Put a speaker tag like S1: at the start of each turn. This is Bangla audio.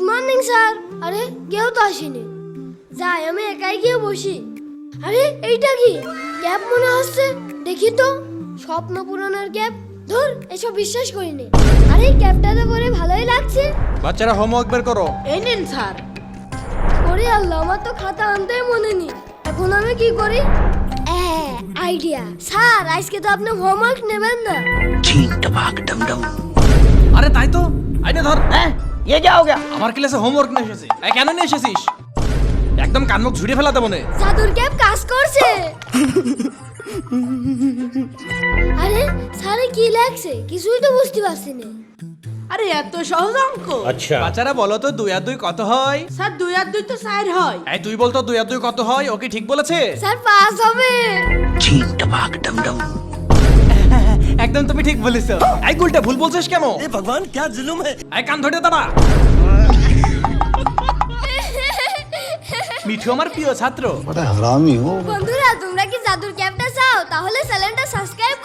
S1: Morning sir. আরে কেউ তো আসেনি, যাই আমি একাই গিয়ে বসি। আরে এইটা কি ক্যাপ মনে হচ্ছে, দেখি তো। স্বপ্ন পূরণের ক্যাপ, ধুর এসব বিশ্বাস করিনি। আরে ক্যাপটাতে পরে ভালোই লাগছে।
S2: বাচ্চারা হোমওয়ার্ক বের করো।
S3: এই নিন স্যার।
S1: ওরে আল্লাহ, আমার তো খাতা আনতেই মনে নেই। এখন আমি কি করি? আইডিয়া স্যার, আজকে তো আপনি হোমওয়ার্ক নেবেন না।
S2: আরে তাই তো, আইনে ধর।
S4: ये क्या हो गया?
S2: আমার ক্লাসে হোমওয়ার্ক নিয়ে এসেছি। এই কেন নিয়ে এসেছিস? একদম কানমুখ ঝুড়িয়ে ফেলা দেবো নে।
S1: জাদুর ক্যাপ কাজ করছে। আরে স্যারে কি লাগছে কিছুই তো বুঝতে পারছি না।
S3: আরে এত সহজ অঙ্ক।
S2: বাচ্চারা বলো তো 2 আর 2 কত হয়?
S3: স্যার 2 আর 2 তো 4 হয়।
S2: এই তুই বলতো 2 আর 2 কত হয়? ও কি ঠিক বলেছে?
S1: স্যার পাস হবে।
S2: একদম তুমি ঠিক বলেছো। এই গুলটা ভুল বলছিস কেন?
S5: ए भगवान क्या जुल्म है।
S2: এই কান ধরে দাঁড়া। মিঠু আমার প্রিয় ছাত্র।
S6: बड़ा हरामी हो।
S1: বন্ধুরা, তোমরা কি জাদুর ক্যাপটা চাও? তাহলে চ্যানেলটা সাবস্ক্রাইব